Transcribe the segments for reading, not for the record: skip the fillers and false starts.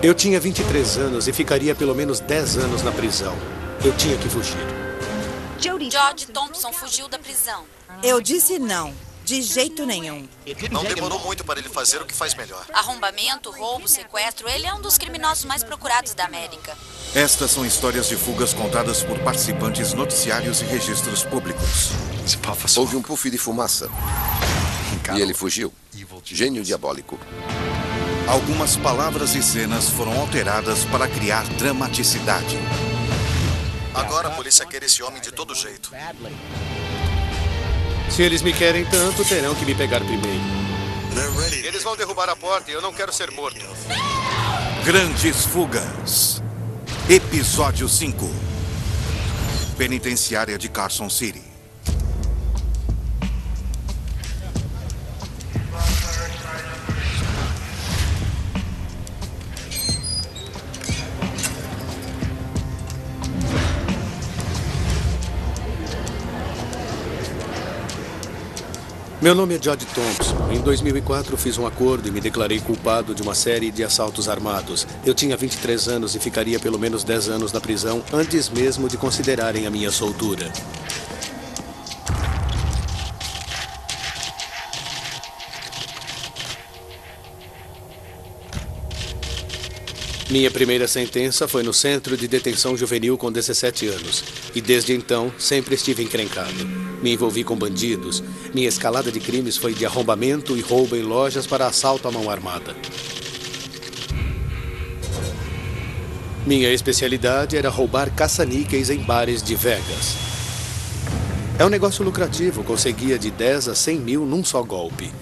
Eu tinha 23 anos e ficaria pelo menos 10 anos na prisão. Eu tinha que fugir. Jody Thompson fugiu da prisão. Eu disse não. De jeito nenhum. Não demorou muito para ele fazer o que faz melhor. Arrombamento, roubo, sequestro. Ele é um dos criminosos mais procurados da América. Estas são histórias de fugas contadas por participantes noticiários e registros públicos. Houve um puff de fumaça. E ele fugiu. Gênio diabólico. Algumas palavras e cenas foram alteradas para criar dramaticidade. Agora a polícia quer esse homem de todo jeito. Se eles me querem tanto, terão que me pegar primeiro. Eles vão derrubar a porta e eu não quero ser morto. Grandes Fugas. Episódio 5. Penitenciária de Carson City. Meu nome é Jody Thompson. Em 2004, fiz um acordo e me declarei culpado de uma série de assaltos armados. Eu tinha 23 anos e ficaria pelo menos 10 anos na prisão antes mesmo de considerarem a minha soltura. Minha primeira sentença foi no Centro de Detenção Juvenil com 17 anos. E desde então, sempre estive encrencado. Me envolvi com bandidos. Minha escalada de crimes foi de arrombamento e roubo em lojas para assalto à mão armada. Minha especialidade era roubar caça-níqueis em bares de Vegas. É um negócio lucrativo, conseguia de 10 a 100 mil num só golpe.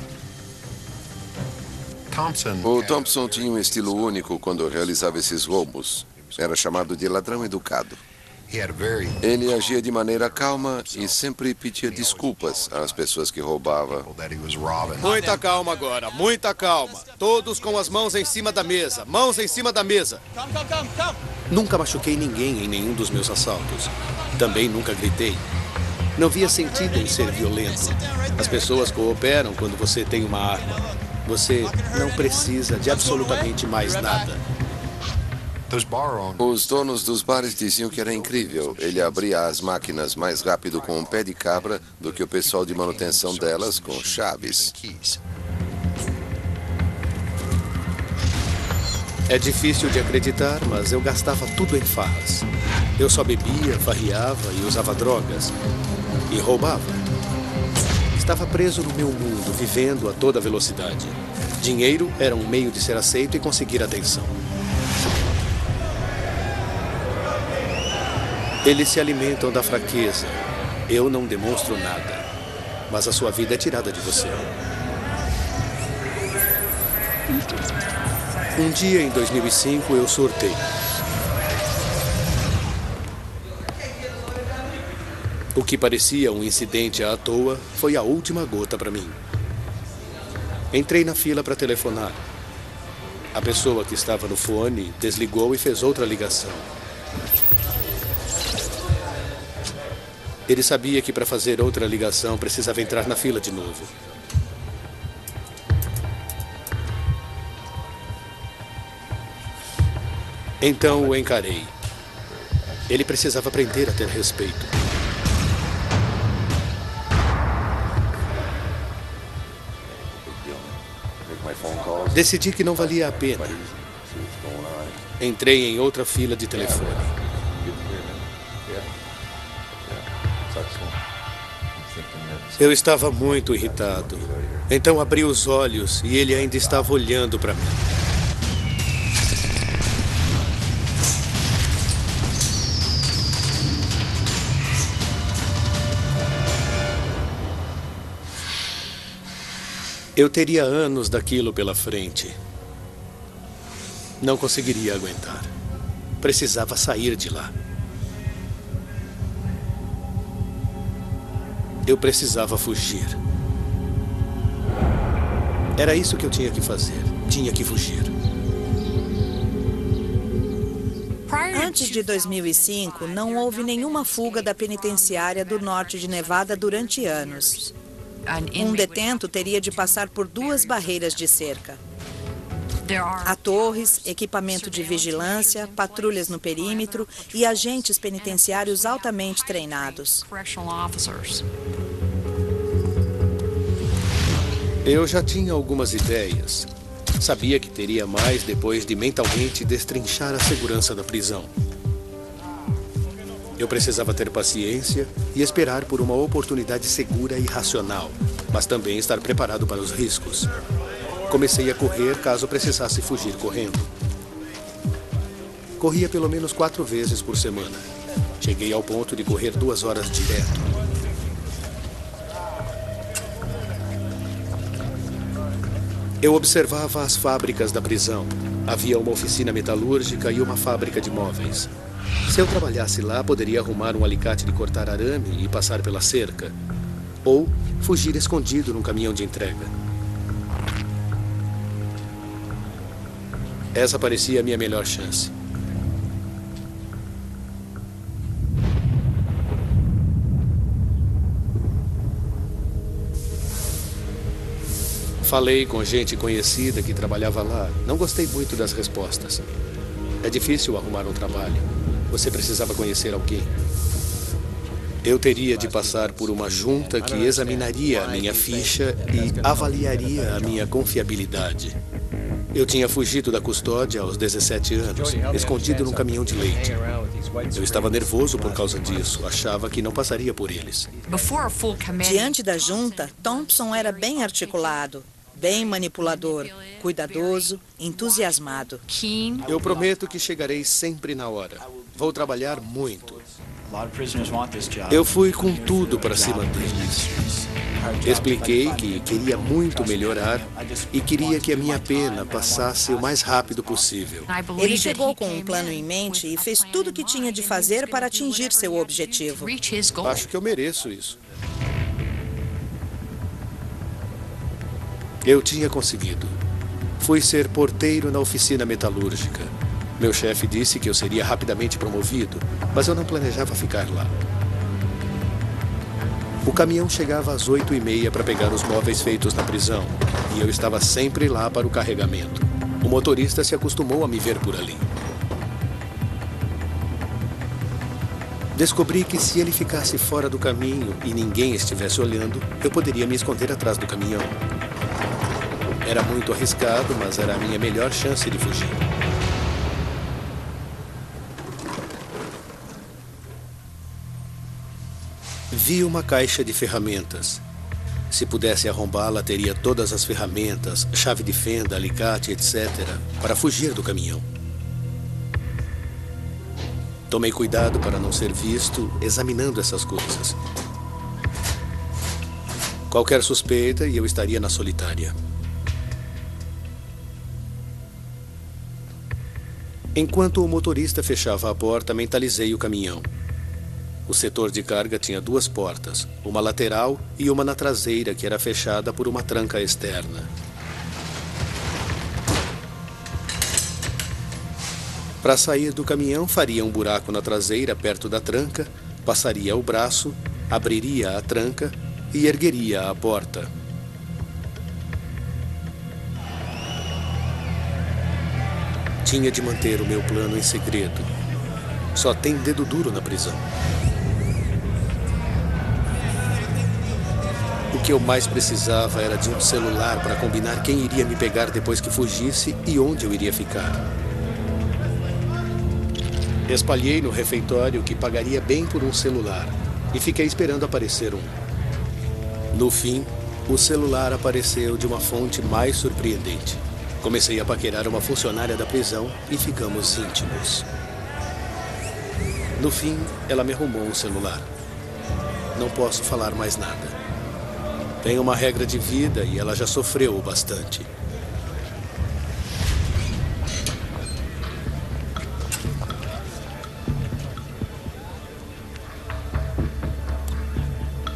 O Thompson tinha um estilo único quando realizava esses roubos. Era chamado de ladrão educado. Ele agia de maneira calma e sempre pedia desculpas às pessoas que roubava. Muita calma agora, muita calma. Todos com as mãos em cima da mesa. Mãos em cima da mesa. Nunca machuquei ninguém em nenhum dos meus assaltos. Também nunca gritei. Não via sentido em ser violento. As pessoas cooperam quando você tem uma arma. Você não precisa de absolutamente mais nada. Os donos dos bares diziam que era incrível. Ele abria as máquinas mais rápido com um pé de cabra do que o pessoal de manutenção delas com chaves. É difícil de acreditar, mas eu gastava tudo em farras. Eu só bebia, farriava e usava drogas. E roubava. Estava preso no meu mundo, vivendo a toda velocidade. Dinheiro era um meio de ser aceito e conseguir atenção. Eles se alimentam da fraqueza. Eu não demonstro nada. Mas a sua vida é tirada de você. Um dia, em 2005, eu surtei. O que parecia um incidente à toa foi a última gota para mim. Entrei na fila para telefonar. A pessoa que estava no fone desligou e fez outra ligação. Ele sabia que para fazer outra ligação precisava entrar na fila de novo. Então o encarei. Ele precisava aprender a ter respeito. Decidi que não valia a pena. Entrei em outra fila de telefone. Eu estava muito irritado. Então abri os olhos e ele ainda estava olhando para mim. Eu teria anos daquilo pela frente. Não conseguiria aguentar. Precisava sair de lá. Eu precisava fugir. Era isso que eu tinha que fazer. Tinha que fugir. Antes de 2005, não houve nenhuma fuga da penitenciária do norte de Nevada durante anos. Um detento teria de passar por 2 barreiras de cerca. Há torres, equipamento de vigilância, patrulhas no perímetro e agentes penitenciários altamente treinados. Eu já tinha algumas ideias. Sabia que teria mais depois de mentalmente destrinchar a segurança da prisão. Eu precisava ter paciência e esperar por uma oportunidade segura e racional, mas também estar preparado para os riscos. Comecei a correr caso precisasse fugir correndo. Corria pelo menos 4 vezes por semana. Cheguei ao ponto de correr 2 horas direto. Eu observava as fábricas da prisão. Havia uma oficina metalúrgica e uma fábrica de móveis. Se eu trabalhasse lá, poderia arrumar um alicate de cortar arame e passar pela cerca. Ou fugir escondido num caminhão de entrega. Essa parecia a minha melhor chance. Falei com gente conhecida que trabalhava lá. Não gostei muito das respostas. É difícil arrumar um trabalho. Você precisava conhecer alguém. Eu teria de passar por uma junta que examinaria a minha ficha e avaliaria a minha confiabilidade. Eu tinha fugido da custódia aos 17 anos, escondido num caminhão de leite. Eu estava nervoso por causa disso, achava que não passaria por eles. Diante da junta, Thompson era bem articulado, bem manipulador, cuidadoso, entusiasmado. Eu prometo que chegarei sempre na hora. Vou trabalhar muito. Eu fui com tudo para cima deles. Expliquei que queria muito melhorar e queria que a minha pena passasse o mais rápido possível. Ele chegou com um plano em mente e fez tudo o que tinha de fazer para atingir seu objetivo. Acho que eu mereço isso. Eu tinha conseguido. Fui ser porteiro na oficina metalúrgica. Meu chefe disse que eu seria rapidamente promovido, mas eu não planejava ficar lá. O caminhão chegava às 8h30 para pegar os móveis feitos na prisão, e eu estava sempre lá para o carregamento. O motorista se acostumou a me ver por ali. Descobri que se ele ficasse fora do caminho e ninguém estivesse olhando, eu poderia me esconder atrás do caminhão. Era muito arriscado, mas era a minha melhor chance de fugir. Vi uma caixa de ferramentas. Se pudesse arrombá-la, teria todas as ferramentas, chave de fenda, alicate, etc., para fugir do caminhão. Tomei cuidado para não ser visto examinando essas coisas. Qualquer suspeita e eu estaria na solitária. Enquanto o motorista fechava a porta, mentalizei o caminhão. O setor de carga tinha 2 portas, uma lateral e uma na traseira, que era fechada por uma tranca externa. Para sair do caminhão, faria um buraco na traseira perto da tranca, passaria o braço, abriria a tranca e ergueria a porta. Tinha de manter o meu plano em segredo. Só tem dedo duro na prisão. O que eu mais precisava era de um celular para combinar quem iria me pegar depois que fugisse e onde eu iria ficar. Espalhei no refeitório que pagaria bem por um celular e fiquei esperando aparecer um. No fim, o celular apareceu de uma fonte mais surpreendente. Comecei a paquerar uma funcionária da prisão e ficamos íntimos. No fim, ela me arrumou um celular. Não posso falar mais nada. Tenho uma regra de vida e ela já sofreu o bastante.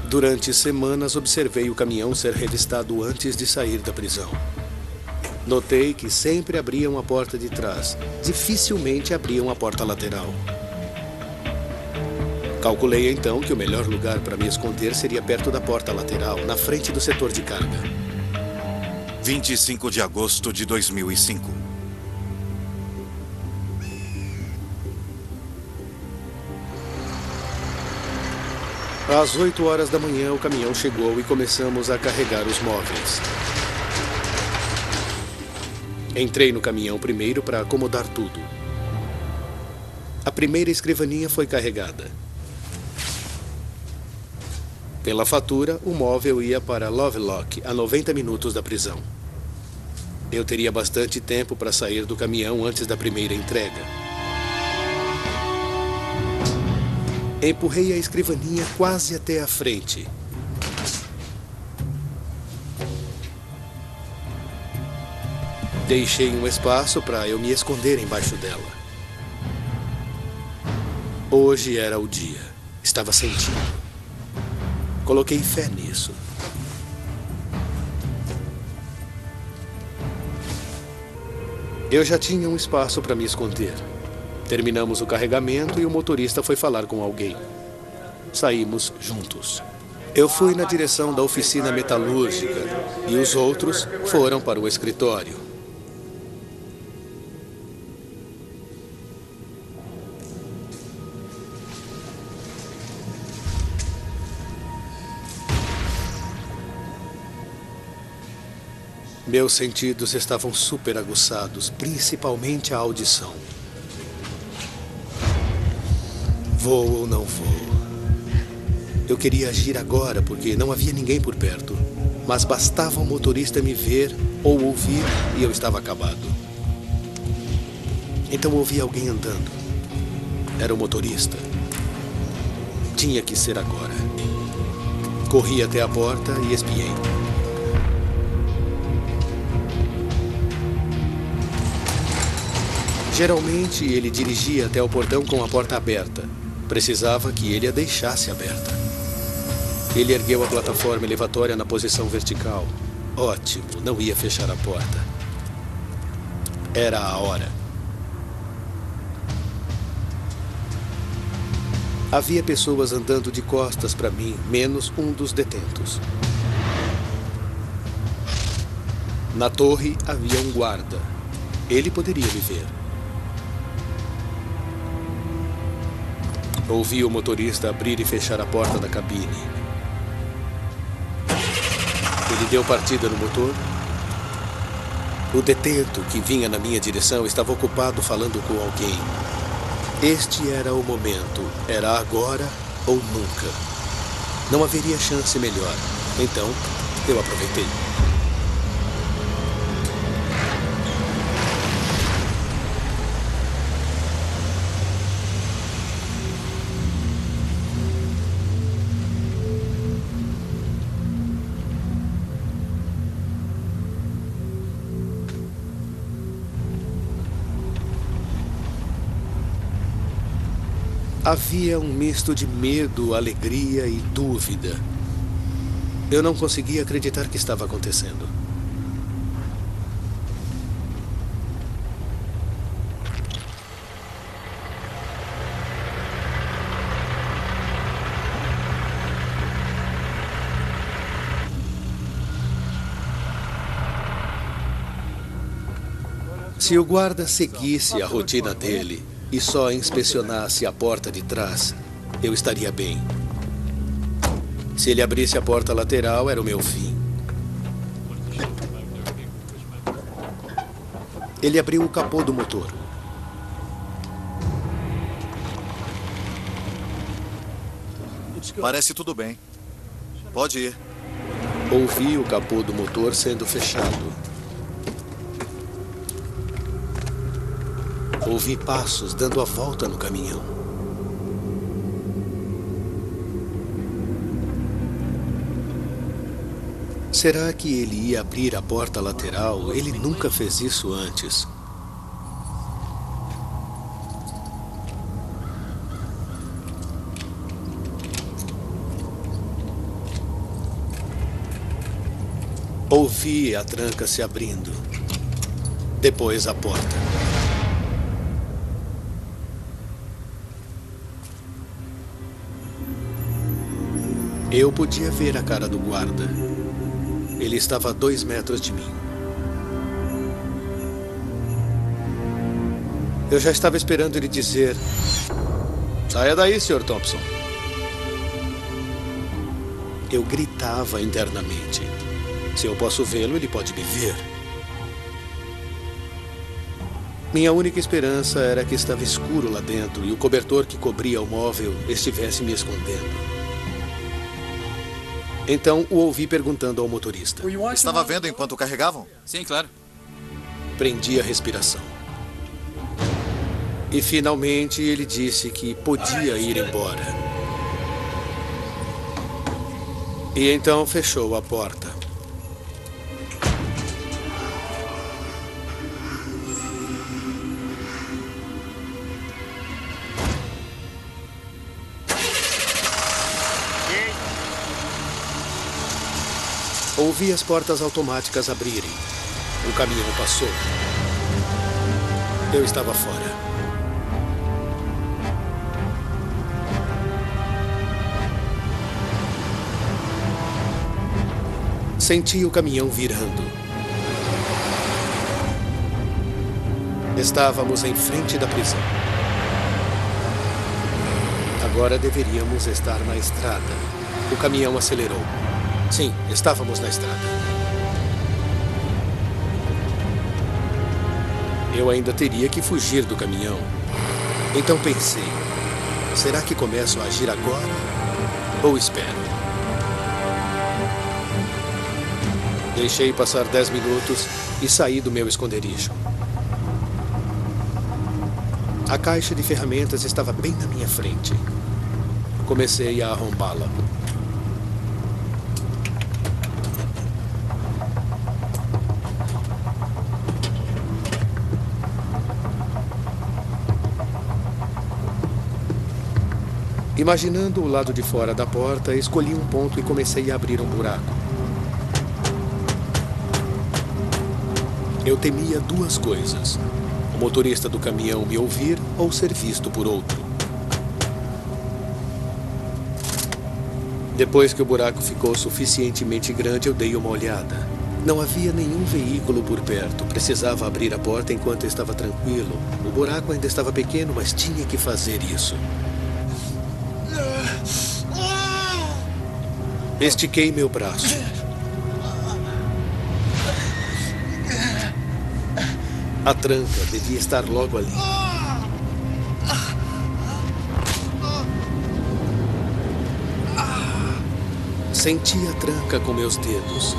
Durante semanas, observei o caminhão ser revistado antes de sair da prisão. Notei que sempre abriam a porta de trás. Dificilmente abriam a porta lateral. Calculei então que o melhor lugar para me esconder seria perto da porta lateral, na frente do setor de carga. 25 de agosto de 2005. Às 8 horas da manhã, o caminhão chegou e começamos a carregar os móveis. Entrei no caminhão primeiro para acomodar tudo. A primeira escrivaninha foi carregada. Pela fatura, o móvel ia para Lovelock, a 90 minutos da prisão. Eu teria bastante tempo para sair do caminhão antes da primeira entrega. Empurrei a escrivaninha quase até a frente. Deixei um espaço para eu me esconder embaixo dela. Hoje era o dia. Estava sentindo. Coloquei fé nisso. Eu já tinha um espaço para me esconder. Terminamos o carregamento e o motorista foi falar com alguém. Saímos juntos. Eu fui na direção da oficina metalúrgica e os outros foram para o escritório. Meus sentidos estavam super aguçados, principalmente a audição. Vou ou não vou? Eu queria agir agora porque não havia ninguém por perto. Mas bastava o motorista me ver ou ouvir e eu estava acabado. Então ouvi alguém andando. Era o motorista. Tinha que ser agora. Corri até a porta e espiei. Geralmente, ele dirigia até o portão com a porta aberta. Precisava que ele a deixasse aberta. Ele ergueu a plataforma elevatória na posição vertical. Ótimo, não ia fechar a porta. Era a hora. Havia pessoas andando de costas para mim, menos um dos detentos. Na torre havia um guarda. Ele poderia me ver. Ouvi o motorista abrir e fechar a porta da cabine. Ele deu partida no motor. O detento que vinha na minha direção estava ocupado falando com alguém. Este era o momento. Era agora ou nunca. Não haveria chance melhor. Então, eu aproveitei. Havia um misto de medo, alegria e dúvida. Eu não conseguia acreditar que estava acontecendo. Se o guarda seguisse a rotina dele e só inspecionasse a porta de trás, eu estaria bem. Se ele abrisse a porta lateral, era o meu fim. Ele abriu o capô do motor. Parece tudo bem. Pode ir. Ouvi o capô do motor sendo fechado. Ouvi passos dando a volta no caminhão. Será que ele ia abrir a porta lateral? Ele nunca fez isso antes. Ouvi a tranca se abrindo. Depois a porta. Eu podia ver a cara do guarda. Ele estava a 2 metros de mim. Eu já estava esperando ele dizer: "Saia daí, Sr. Thompson." Eu gritava internamente. Se eu posso vê-lo, ele pode me ver. Minha única esperança era que estava escuro lá dentro e o cobertor que cobria o móvel estivesse me escondendo. Então o ouvi perguntando ao motorista. Estava vendo enquanto carregavam? Sim, claro. Prendi a respiração. E finalmente ele disse que podia ir embora. E então fechou a porta. Ouvi as portas automáticas abrirem. O caminhão passou. Eu estava fora. Senti o caminhão virando. Estávamos em frente da prisão. Agora deveríamos estar na estrada. O caminhão acelerou. Sim, estávamos na estrada. Eu ainda teria que fugir do caminhão. Então pensei, será que começo a agir agora ou espero? Deixei passar 10 minutos e saí do meu esconderijo. A caixa de ferramentas estava bem na minha frente. Comecei a arrombá-la. Imaginando o lado de fora da porta, escolhi um ponto e comecei a abrir um buraco. Eu temia duas coisas: o motorista do caminhão me ouvir ou ser visto por outro. Depois que o buraco ficou suficientemente grande, eu dei uma olhada. Não havia nenhum veículo por perto. Precisava abrir a porta enquanto estava tranquilo. O buraco ainda estava pequeno, mas tinha que fazer isso. Estiquei meu braço. A tranca devia estar logo ali. Senti a tranca com meus dedos.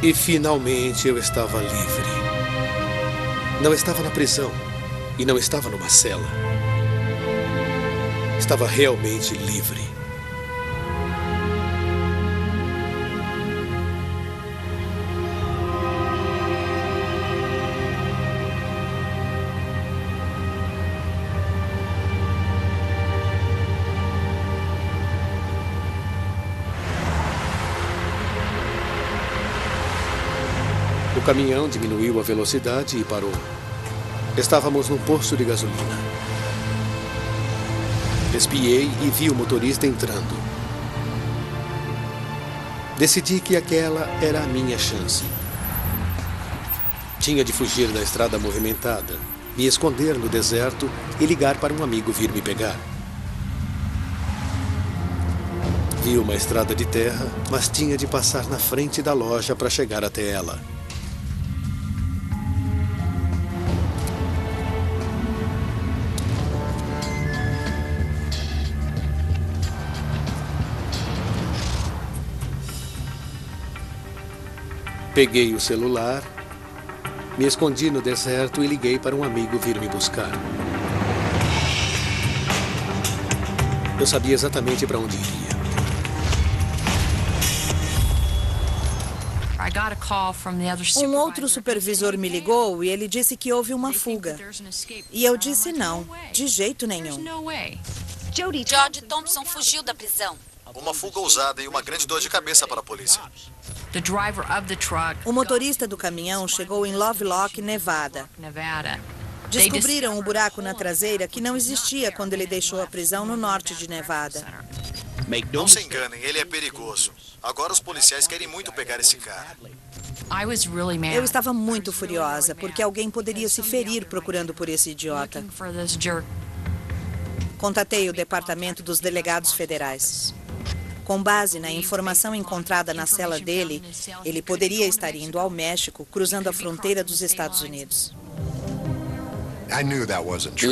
E finalmente eu estava livre. Não estava na prisão e não estava numa cela. Estava realmente livre. O caminhão diminuiu a velocidade e parou. Estávamos num posto de gasolina. Espiei e vi o motorista entrando. Decidi que aquela era a minha chance. Tinha de fugir da estrada movimentada, me esconder no deserto e ligar para um amigo vir me pegar. Vi uma estrada de terra, mas tinha de passar na frente da loja para chegar até ela. Peguei o celular, me escondi no deserto e liguei para um amigo vir me buscar. Eu sabia exatamente para onde iria. Um outro supervisor me ligou e ele disse que houve uma fuga. E eu disse não, de jeito nenhum. Jody Thompson fugiu da prisão. Uma fuga ousada e uma grande dor de cabeça para a polícia. O motorista do caminhão chegou em Lovelock, Nevada. Descobriram um buraco na traseira que não existia quando ele deixou a prisão no norte de Nevada. Não se enganem, ele é perigoso. Agora os policiais querem muito pegar esse cara. Eu estava muito furiosa, porque alguém poderia se ferir procurando por esse idiota. Contatei o departamento dos delegados federais. Com base na informação encontrada na cela dele, ele poderia estar indo ao México, cruzando a fronteira dos Estados Unidos.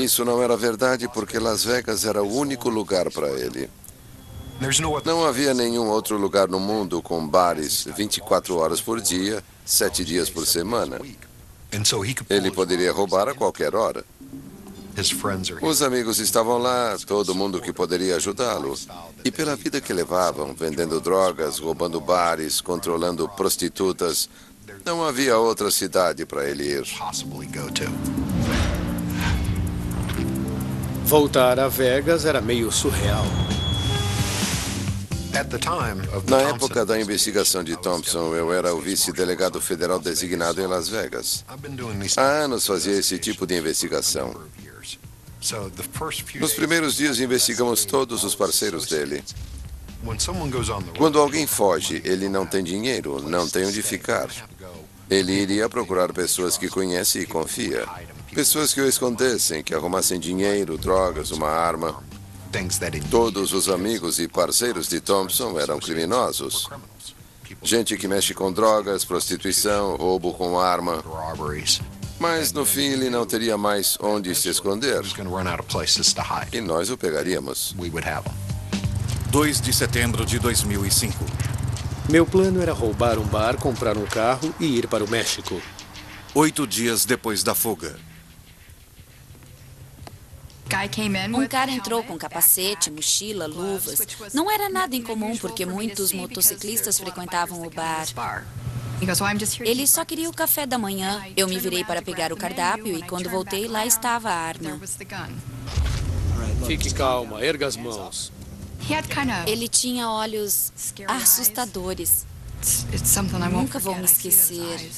Isso não era verdade porque Las Vegas era o único lugar para ele. Não havia nenhum outro lugar no mundo com bares 24 horas por dia, 7 dias por semana. Ele poderia roubar a qualquer hora. Os amigos estavam lá, todo mundo que poderia ajudá-lo. E pela vida que levavam, vendendo drogas, roubando bares, controlando prostitutas, não havia outra cidade para ele ir. Voltar a Vegas era meio surreal. Na época da investigação de Thompson, eu era o vice-delegado federal designado em Las Vegas. Há anos fazia esse tipo de investigação. Nos primeiros dias investigamos todos os parceiros dele. Quando alguém foge, ele não tem dinheiro, não tem onde ficar. Ele iria procurar pessoas que conhece e confia. Pessoas que o escondessem, que arrumassem dinheiro, drogas, uma arma. Todos os amigos e parceiros de Thompson eram criminosos. Gente que mexe com drogas, prostituição, roubo com arma. Mas no fim ele não teria mais onde se esconder. E nós o pegaríamos. 2 de setembro de 2005. Meu plano era roubar um bar, comprar um carro e ir para o México. 8 dias depois da fuga. Um cara entrou com capacete, mochila, luvas. Não era nada incomum porque muitos motociclistas frequentavam o bar. Ele só queria o café da manhã. Eu me virei para pegar o cardápio e quando voltei, lá estava a arma. Fique calma, erga as mãos. Ele tinha olhos assustadores. Nunca vou me esquecer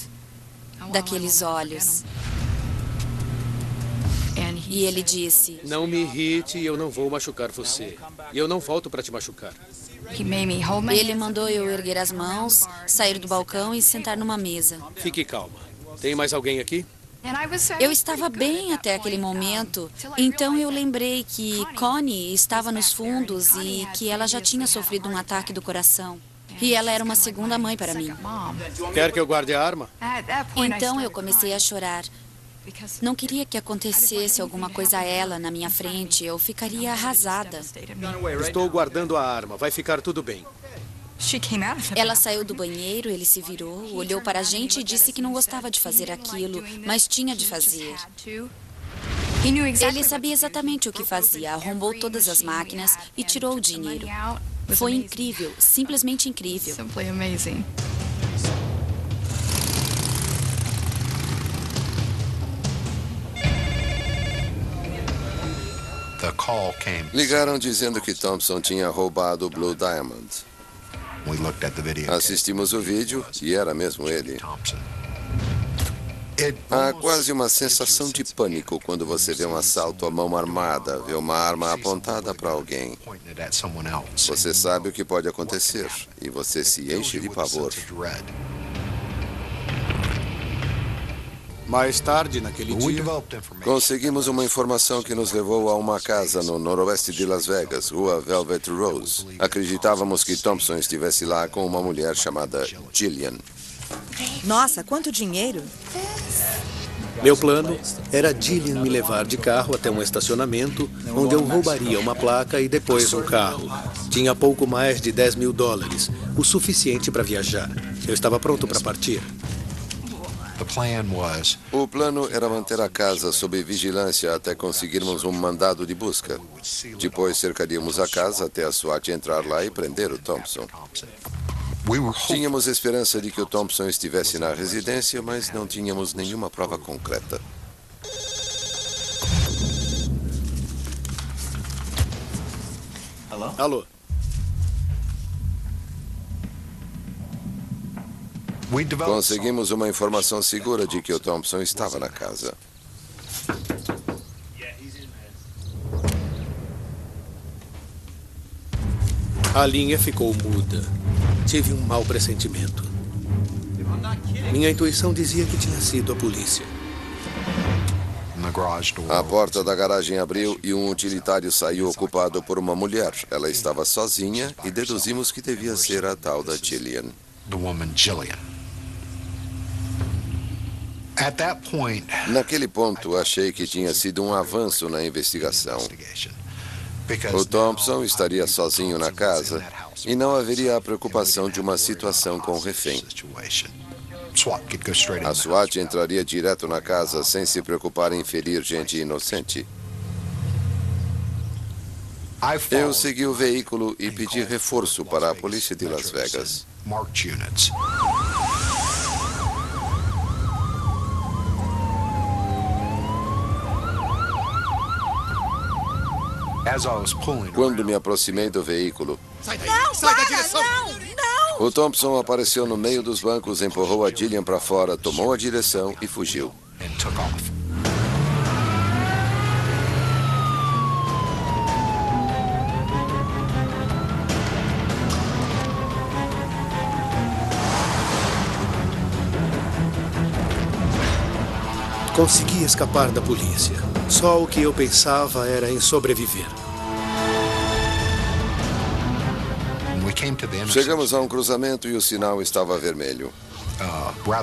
daqueles olhos. E ele disse: Não me irrite e eu não vou machucar você. E eu não volto para te machucar. Ele mandou eu erguer as mãos, sair do balcão e sentar numa mesa. Fique calma. Tem mais alguém aqui? Eu estava bem até aquele momento, então eu lembrei que Connie estava nos fundos e que ela já tinha sofrido um ataque do coração. E ela era uma segunda mãe para mim. Quer que eu guarde a arma? Então eu comecei a chorar. Não queria que acontecesse alguma coisa a ela na minha frente. Eu ficaria arrasada. Estou guardando a arma. Vai ficar tudo bem. Ela saiu do banheiro, ele se virou, olhou para a gente e disse que não gostava de fazer aquilo, mas tinha de fazer. Ele sabia exatamente o que fazia, arrombou todas as máquinas e tirou o dinheiro. Foi incrível, simplesmente incrível. Ligaram dizendo que Thompson tinha roubado o Blue Diamond. Assistimos o vídeo e era mesmo ele. Há quase uma sensação de pânico quando você vê um assalto à mão armada, vê uma arma apontada para alguém. Você sabe o que pode acontecer e você se enche de pavor. Mais tarde, naquele dia, Conseguimos uma informação que nos levou a uma casa no noroeste de Las Vegas, rua Velvet Rose. Acreditávamos que Thompson estivesse lá com uma mulher chamada Jillian. Nossa, quanto dinheiro! meu plano era Jillian me levar de carro até um estacionamento, onde eu roubaria uma placa e depois um carro. Tinha pouco mais de $10 mil, o suficiente para viajar. Eu estava pronto para partir. O plano era manter a casa sob vigilância até conseguirmos um mandado de busca. Depois cercaríamos a casa até a SWAT entrar lá e prender o Thompson. Tínhamos esperança de que o Thompson estivesse na residência, mas não tínhamos nenhuma prova concreta. Alô? Conseguimos uma informação segura de que o Thompson estava na casa. A linha ficou muda. Tive um mau pressentimento. Minha intuição dizia que tinha sido a polícia. A porta da garagem abriu e um utilitário saiu ocupado por uma mulher. Ela estava sozinha e deduzimos que devia ser a tal da Gillian. Naquele ponto, achei que tinha sido um avanço na investigação. O Thompson estaria sozinho na casa e não haveria a preocupação de uma situação com refém. A SWAT entraria direto na casa sem se preocupar em ferir gente inocente. Eu segui o veículo e pedi reforço para a polícia de Las Vegas. Quando me aproximei do veículo, Sai da direção! Não! o Thompson apareceu no meio dos bancos, empurrou a Gillian para fora, tomou a direção e fugiu. Consegui escapar da polícia. Só o que eu pensava era em sobreviver. Chegamos a um cruzamento e o sinal estava vermelho.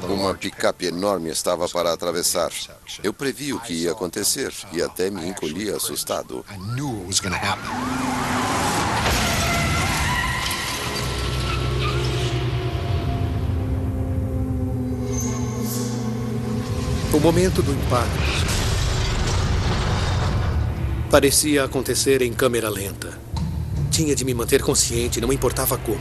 Uma picape enorme estava para atravessar. Eu previ o que ia acontecer e até me encolhi assustado. O momento do impacto parecia acontecer em câmera lenta. Tinha de me manter consciente, não importava como.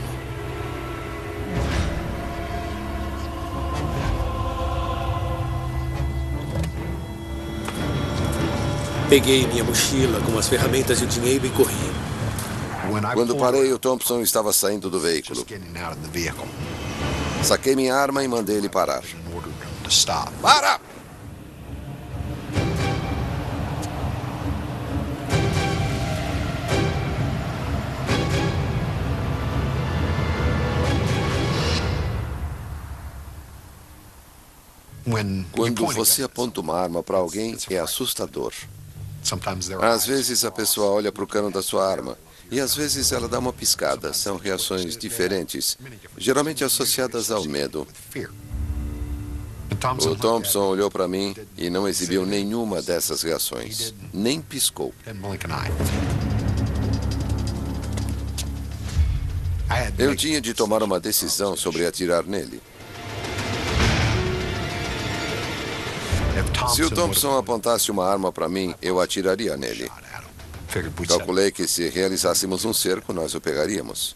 Peguei minha mochila com as ferramentas e o dinheiro e corri. Quando parei, o Thompson estava saindo do veículo. Saquei minha arma e mandei ele parar. Para! Quando você aponta uma arma para alguém, é assustador. Às vezes a pessoa olha para o cano da sua arma e às vezes ela dá uma piscada. São reações diferentes, geralmente associadas ao medo. O Thompson olhou para mim e não exibiu nenhuma dessas reações, nem piscou. Eu tinha de tomar uma decisão sobre atirar nele. Se o Thompson apontasse uma arma para mim, eu atiraria nele. Calculei que se realizássemos um cerco, nós o pegaríamos.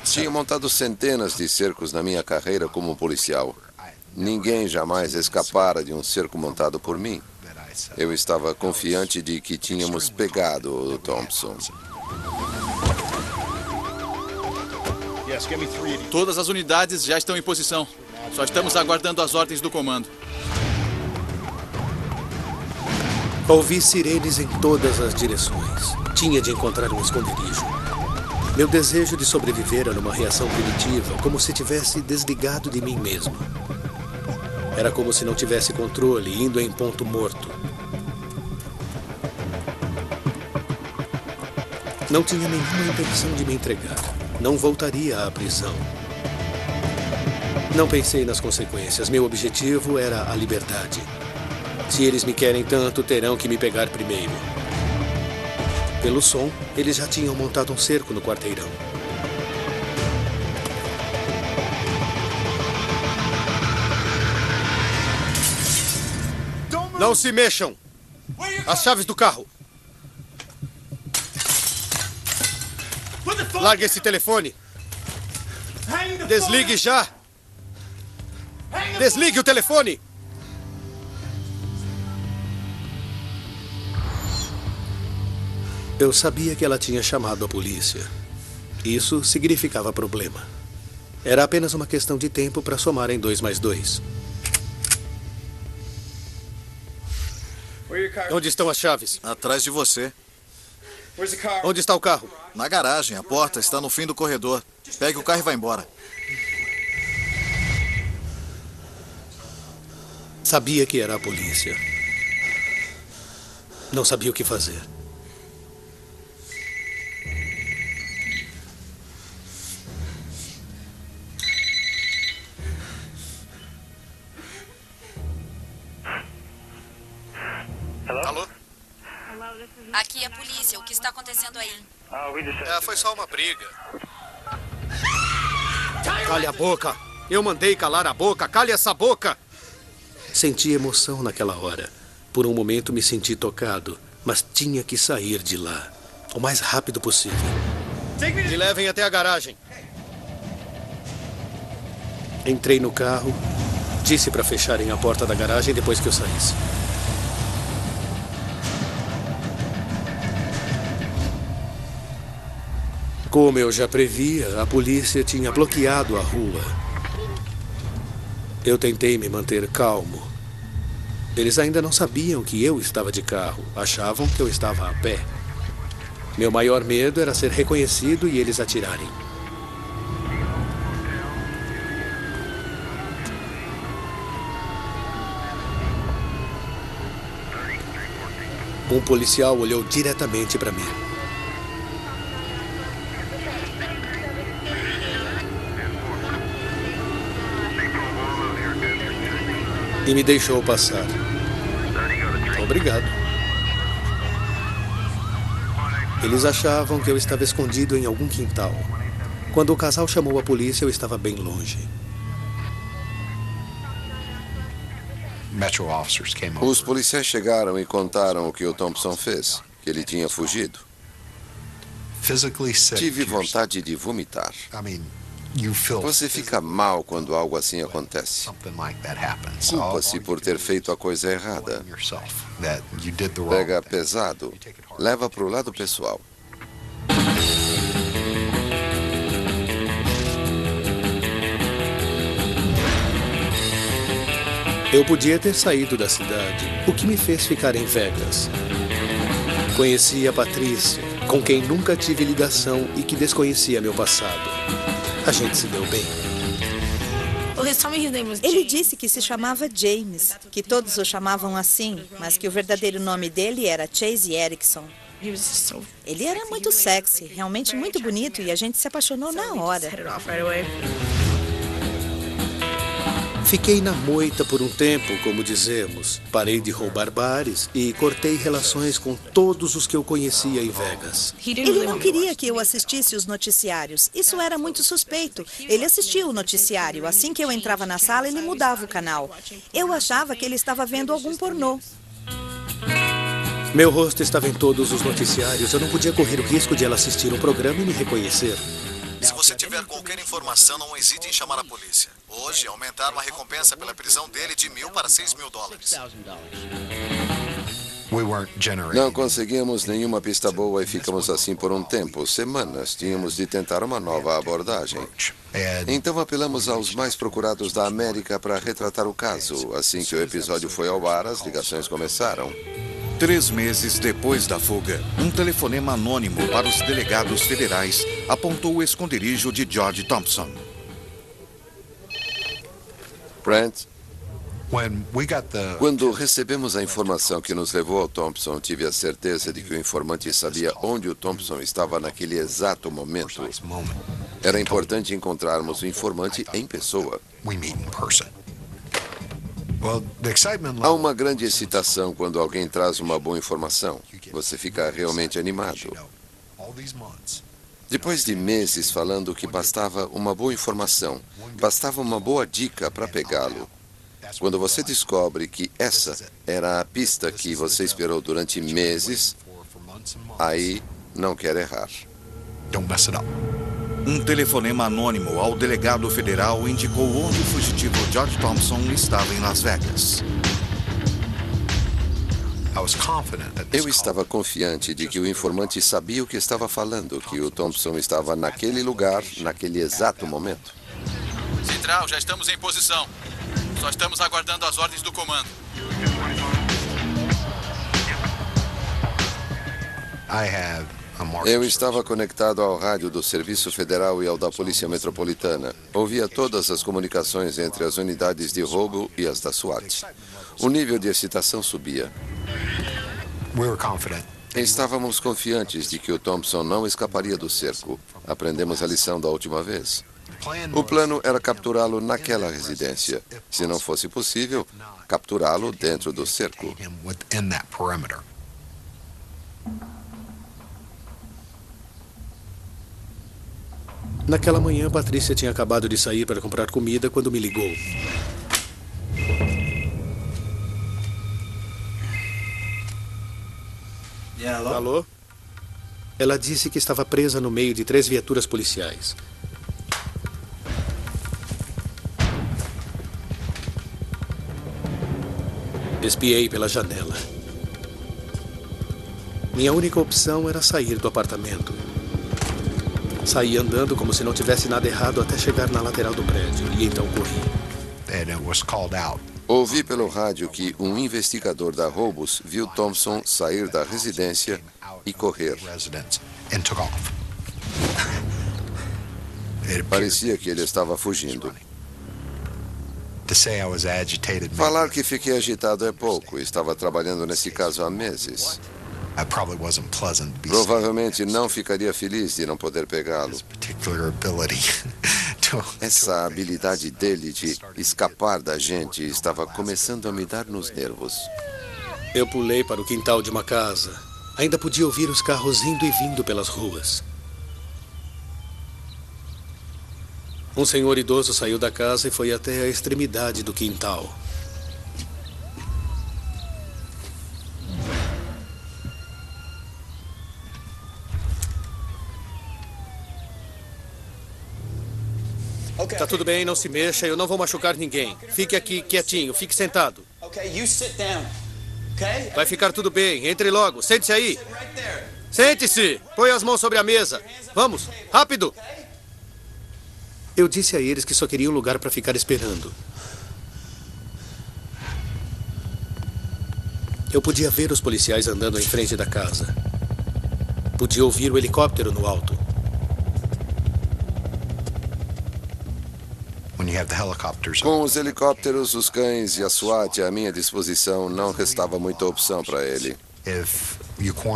Tinha montado centenas de cercos na minha carreira como policial. Ninguém jamais escapara de um cerco montado por mim. Eu estava confiante de que tínhamos pegado o Thompson. Todas as unidades já estão em posição. Só estamos aguardando as ordens do comando. Ouvi sirenes em todas as direções. Tinha de encontrar um esconderijo. Meu desejo de sobreviver era uma reação primitiva, como se tivesse desligado de mim mesmo. Era como se não tivesse controle, indo em ponto morto. Não tinha nenhuma intenção de me entregar. Não voltaria à prisão. Não pensei nas consequências. Meu objetivo era a liberdade. Se eles me querem tanto, terão que me pegar primeiro. Pelo som, eles já tinham montado um cerco no quarteirão. Não se mexam! As chaves do carro! Largue esse telefone! Desligue já! Desligue o telefone! Eu sabia que ela tinha chamado a polícia. Isso significava problema. Era apenas uma questão de tempo para somar em 2 mais 2. Onde estão as chaves? Atrás de você. Onde está o carro? Na garagem. A porta está no fim do corredor. Pegue o carro e vá embora. Sabia que era a polícia. Não sabia o que fazer. Alô? Aqui é a polícia. O que está acontecendo aí? Foi só uma briga. Cale a boca. Eu mandei calar a boca. Cale essa boca. Senti emoção naquela hora. Por um momento me senti tocado, mas tinha que sair de lá o mais rápido possível. Me levem até a garagem. Entrei no carro, disse para fecharem a porta da garagem depois que eu saísse. Como eu já previa, a polícia tinha bloqueado a rua. Eu tentei me manter calmo. Eles ainda não sabiam que eu estava de carro. Achavam que eu estava a pé. Meu maior medo era ser reconhecido e eles atirarem. Um policial olhou diretamente para mim. E me deixou passar. Obrigado. Eles achavam que eu estava escondido em algum quintal. Quando o casal chamou a polícia, eu estava bem longe. Os policiais chegaram e contaram o que o Thompson fez, que ele tinha fugido. Tive vontade de vomitar. Você fica mal quando algo assim acontece. Culpa-se por ter feito a coisa errada. Pega pesado, leva para o lado pessoal. Eu podia ter saído da cidade, o que me fez ficar em Vegas. Conheci a Patrícia, com quem nunca tive ligação e que desconhecia meu passado. A gente se deu bem. Ele disse que se chamava James, que todos o chamavam assim, mas que o verdadeiro nome dele era Chase Erickson. Ele era muito sexy, realmente muito bonito, e a gente se apaixonou na hora. Fiquei na moita por um tempo, como dizemos. Parei de roubar bares e cortei relações com todos os que eu conhecia em Vegas. Ele não queria que eu assistisse os noticiários. Isso era muito suspeito. Ele assistia o noticiário. Assim que eu entrava na sala, ele mudava o canal. Eu achava que ele estava vendo algum pornô. Meu rosto estava em todos os noticiários. Eu não podia correr o risco de ela assistir um programa e me reconhecer. Se você tiver qualquer informação, não hesite em chamar a polícia. Hoje, aumentaram a recompensa pela prisão dele de $1.000 para $6.000. Não conseguimos nenhuma pista boa e ficamos assim por um tempo, semanas. Tínhamos de tentar uma nova abordagem. Então apelamos aos mais procurados da América para retratar o caso. Assim que o episódio foi ao ar, as ligações começaram. 3 meses depois da fuga, um telefonema anônimo para os delegados federais apontou o esconderijo de George Thompson. Brent, quando recebemos a informação que nos levou ao Thompson, tive a certeza de que o informante sabia onde o Thompson estava naquele exato momento. Era importante encontrarmos o informante em pessoa. Há uma grande excitação quando alguém traz uma boa informação. Você fica realmente animado. Depois de meses falando que bastava uma boa informação, bastava uma boa dica para pegá-lo. Quando você descobre que essa era a pista que você esperou durante meses, aí não quer errar. Um telefonema anônimo ao delegado federal indicou onde o fugitivo George Thompson estava em Las Vegas. Eu estava confiante de que o informante sabia o que estava falando, que o Thompson estava naquele lugar, naquele exato momento. Central, já estamos em posição. Só estamos aguardando as ordens do comando. Eu estava conectado ao rádio do Serviço Federal e ao da Polícia Metropolitana. Ouvia todas as comunicações entre as unidades de roubo e as da SWAT. O nível de excitação subia. Estávamos confiantes de que o Thompson não escaparia do cerco. Aprendemos a lição da última vez. O plano era capturá-lo naquela residência. Se não fosse possível, capturá-lo dentro do cerco. Naquela manhã, Patrícia tinha acabado de sair para comprar comida quando me ligou. Alô? Ela disse que estava presa no meio de 3 viaturas policiais. Espiei pela janela. Minha única opção era sair do apartamento. Saí andando como se não tivesse nada errado até chegar na lateral do prédio, e então corri. Ouvi pelo rádio que um investigador da roubos viu Thompson sair da residência e correr. Parecia que ele estava fugindo. Falar que fiquei agitado é pouco. Estava trabalhando nesse caso há meses. Provavelmente não ficaria feliz de não poder pegá-lo. Essa habilidade dele de escapar da gente estava começando a me dar nos nervos. Eu pulei para o quintal de uma casa. Ainda podia ouvir os carros indo e vindo pelas ruas. Um senhor idoso saiu da casa e foi até a extremidade do quintal. Tá tudo bem, não se mexa, eu não vou machucar ninguém. Fique aqui quietinho, fique sentado. Vai ficar tudo bem, entre logo, sente-se aí. Sente-se, põe as mãos sobre a mesa. Vamos, rápido. Eu disse a eles que só queria um lugar para ficar esperando. Eu podia ver os policiais andando em frente da casa. Podia ouvir o helicóptero no alto. Com os helicópteros, os cães e a SWAT à minha disposição, não restava muita opção para ele.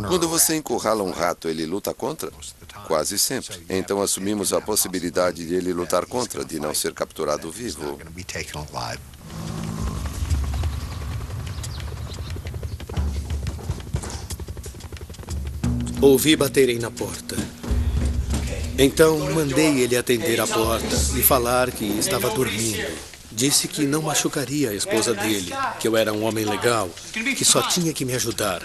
Quando você encurrala um rato, ele luta contra? Quase sempre. Então assumimos a possibilidade de ele lutar contra, de não ser capturado vivo. Ouvi baterem na porta. Então mandei ele atender a porta e falar que estava dormindo. Disse que não machucaria a esposa dele, que eu era um homem legal, que só tinha que me ajudar.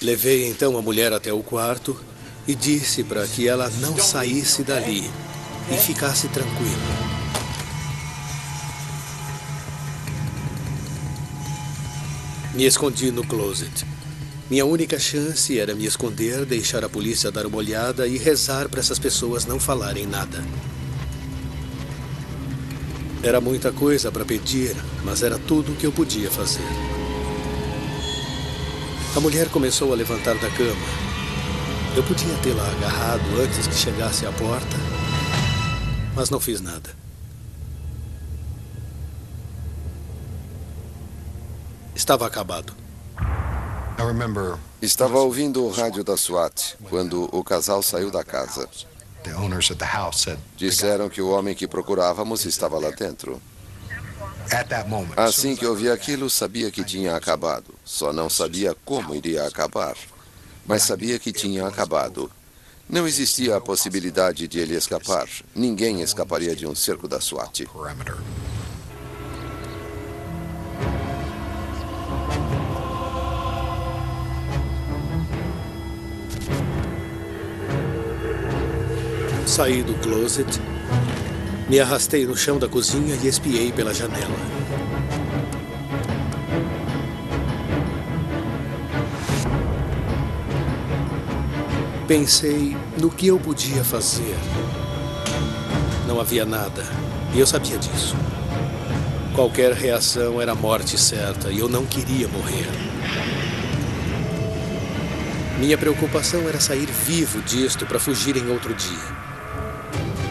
Levei então a mulher até o quarto e disse para que ela não saísse dali e ficasse tranquila. Me escondi no closet. Minha única chance era me esconder, deixar a polícia dar uma olhada e rezar para essas pessoas não falarem nada. Era muita coisa para pedir, mas era tudo o que eu podia fazer. A mulher começou a levantar da cama. Eu podia tê-la agarrado antes que chegasse à porta, mas não fiz nada. Estava acabado. Estava ouvindo o rádio da SWAT quando o casal saiu da casa. Disseram que o homem que procurávamos estava lá dentro. Assim que eu vi aquilo, sabia que tinha acabado. Só não sabia como iria acabar. Mas sabia que tinha acabado. Não existia a possibilidade de ele escapar. Ninguém escaparia de um cerco da SWAT. Saí do closet, me arrastei no chão da cozinha e espiei pela janela. Pensei no que eu podia fazer. Não havia nada, e eu sabia disso. Qualquer reação era a morte certa, e eu não queria morrer. Minha preocupação era sair vivo disto para fugir em outro dia.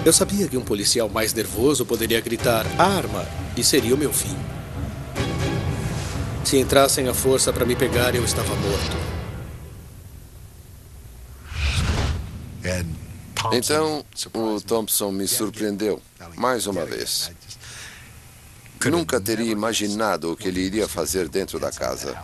Eu sabia que um policial mais nervoso poderia gritar arma e seria o meu fim. Se entrassem à força para me pegar, eu estava morto. Então, o Thompson me surpreendeu, mais uma vez. Nunca teria imaginado o que ele iria fazer dentro da casa.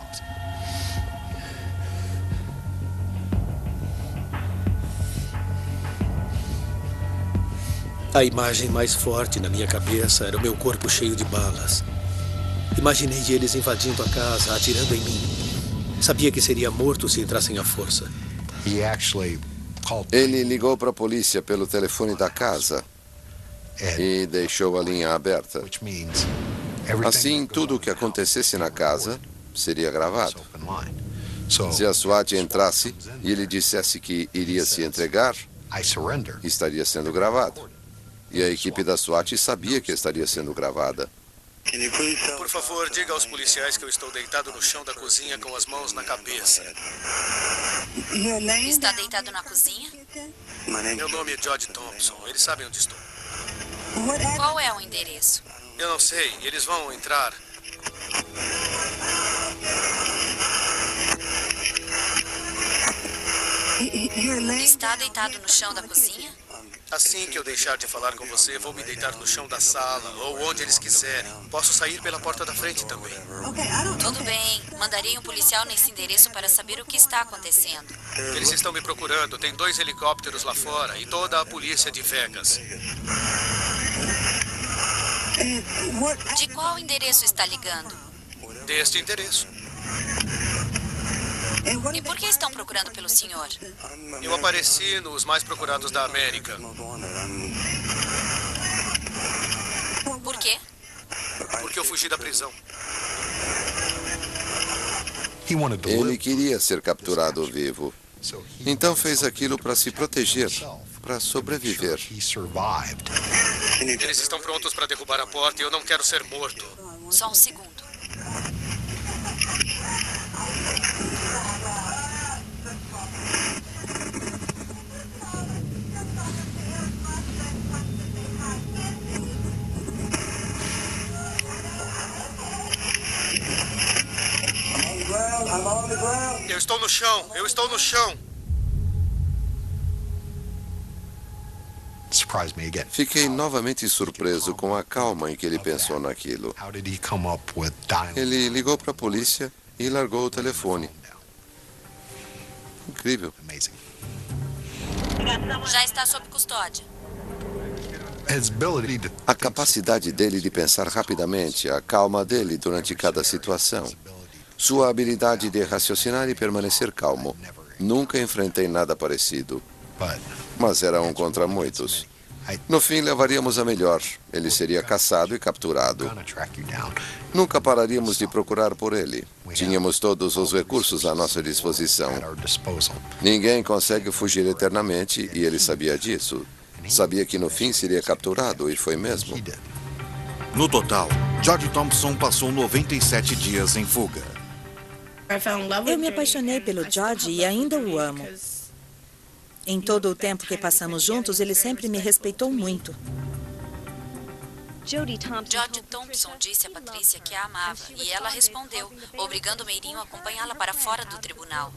A imagem mais forte na minha cabeça era o meu corpo cheio de balas. Imaginei eles invadindo a casa, atirando em mim. Sabia que seria morto se entrassem à força. Ele ligou para a polícia pelo telefone da casa e deixou a linha aberta. Assim, tudo o que acontecesse na casa seria gravado. Se a SWAT entrasse e ele dissesse que iria se entregar, estaria sendo gravado. E a equipe da SWAT sabia que estaria sendo gravada. Por favor, diga aos policiais que eu estou deitado no chão da cozinha com as mãos na cabeça. Está deitado na cozinha? Meu nome é George Thompson. Eles sabem onde estou. Qual é o endereço? Eu não sei. Eles vão entrar. Está deitado no chão da cozinha? Assim que eu deixar de falar com você, vou me deitar no chão da sala ou onde eles quiserem. Posso sair pela porta da frente também. Tudo bem. Mandarei um policial nesse endereço para saber o que está acontecendo. Eles estão me procurando. Tem 2 helicópteros lá fora e toda a polícia de Vegas. De qual endereço está ligando? Deste endereço. E por que estão procurando pelo senhor? Eu apareci nos mais procurados da América. Por quê? Porque eu fugi da prisão. Ele queria ser capturado vivo. Então fez aquilo para se proteger, para sobreviver. Eles estão prontos para derrubar a porta e eu não quero ser morto. Só um segundo. Eu estou no chão, eu estou no chão. Fiquei novamente surpreso com a calma em que ele pensou naquilo. Ele ligou para a polícia e largou o telefone. Incrível. Já está sob custódia. A capacidade dele de pensar rapidamente, a calma dele durante cada situação. Sua habilidade de raciocinar e permanecer calmo. Nunca enfrentei nada parecido. Mas era um contra muitos. No fim, levaríamos a melhor. Ele seria caçado e capturado. Nunca pararíamos de procurar por ele. Tínhamos todos os recursos à nossa disposição. Ninguém consegue fugir eternamente e ele sabia disso. Sabia que no fim seria capturado e foi mesmo. No total, George Thompson passou 97 dias em fuga. Eu me apaixonei pelo George e ainda o amo. Em todo o tempo que passamos juntos, ele sempre me respeitou muito. George Thompson disse a Patrícia que a amava e ela respondeu, obrigando Meirinho a acompanhá-la para fora do tribunal.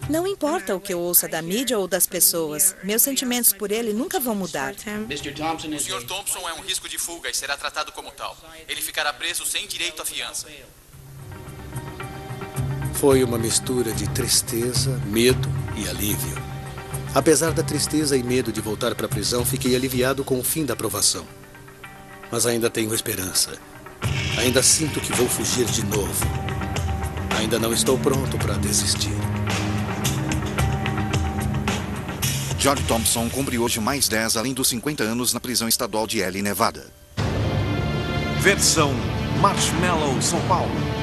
Não importa o que eu ouça da mídia ou das pessoas, meus sentimentos por ele nunca vão mudar. O Sr. Thompson é um risco de fuga e será tratado como tal. Ele ficará preso sem direito à fiança. Foi uma mistura de tristeza, medo e alívio. Apesar da tristeza e medo de voltar para a prisão, fiquei aliviado com o fim da provação. Mas ainda tenho esperança. Ainda sinto que vou fugir de novo. Ainda não estou pronto para desistir. George Thompson cumpre hoje mais 10, além dos 50 anos na prisão estadual de Ely, Nevada. Versão Marshmallow, São Paulo.